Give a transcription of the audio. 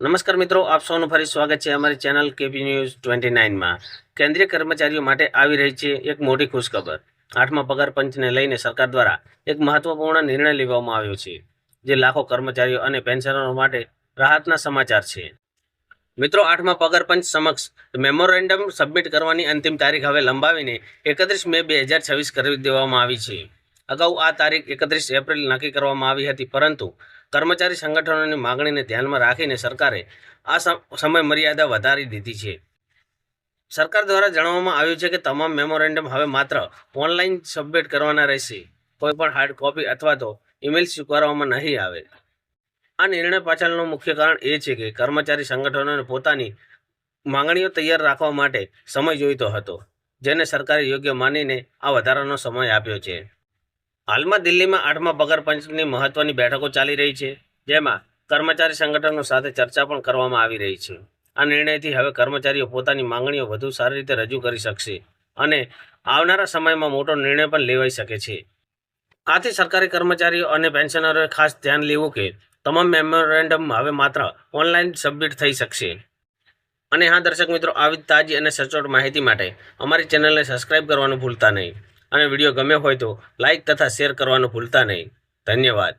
નમસ્કાર મિત્રો, આપ સૌનું ફરી સ્વાગત છે અમારી ચેનલ કેપી ન્યૂઝ 29માં। કેન્દ્રીય કર્મચારીઓ માટે આવી રહી છે એક મોટી ખુશખબર। 8મા પગાર પંચને લઈને સરકાર દ્વારા એક મહત્વપૂર્ણ નિર્ણય લેવામાં આવ્યો છે, જે લાખો કર્મચારીઓ અને પેન્શનરો માટે રાહતના સમાચાર છે। મિત્રો, 8મા પગાર પંચ સમક્ષ મેમોરેન્ડમ સબમિટ કરવાની અંતિમ તારીખ હવે લંબાવીને 31 મે 2026 કરી દેવામાં આવી છે। અગાઉ આ તારીખ 31 એપ્રિલ નક્કી કરવામાં આવી હતી, પરંતુ કર્મચારી સંગઠનોની માગણીને ધ્યાનમાં રાખીને સરકારે આ સમય મર્યાદા વધારી દીધી છે। સરકાર દ્વારા જણાવવામાં આવ્યું છે કે તમામ મેમોરેન્ડમ હવે માત્ર ઓનલાઈન સબમિટ કરવાના રહેશે, કોઈપણ હાર્ડ કોપી અથવા તો ઈમેલ સ્વીકારવામાં નહીં આવે। આ નિર્ણય પાછળનું મુખ્ય કારણ એ છે કે કર્મચારી સંગઠનોને પોતાની માંગણીઓ તૈયાર રાખવા માટે સમય જોઈતો હતો, જેને સરકારે યોગ્ય માનીને આ વધારાનો સમય આપ્યો છે। હાલમાં દિલ્હીમાં 8મા પગાર પંચની મહત્વની બેઠકો ચાલી રહી છે, જેમાં કર્મચારી સંગઠનો સાથે ચર્ચા પણ કરવામાં આવી રહી છે। આ નિર્ણયથી હવે કર્મચારીઓ પોતાની માંગણીઓ વધુ સારી રીતે રજૂ કરી શકશે અને આવનારા સમયમાં મોટો નિર્ણય પણ લેવાઈ શકે છે। આથી સરકારી કર્મચારીઓ અને પેન્શનરોએ ખાસ ધ્યાન લેવું કે તમામ મેમોરેન્ડમ હવે માત્ર ઓનલાઈન સબમિટ થઈ શકશે। અને હા દર્શક મિત્રો, આવી તાજી અને સચોટ માહિતી માટે અમારી ચેનલને સબસ્ક્રાઇબ કરવાનું ભૂલતા નહીં અને વિડીયો ગમ્યો હોય તો લાઇક તથા શેર કરવાનું ભૂલતા નહીં। ધન્યવાદ।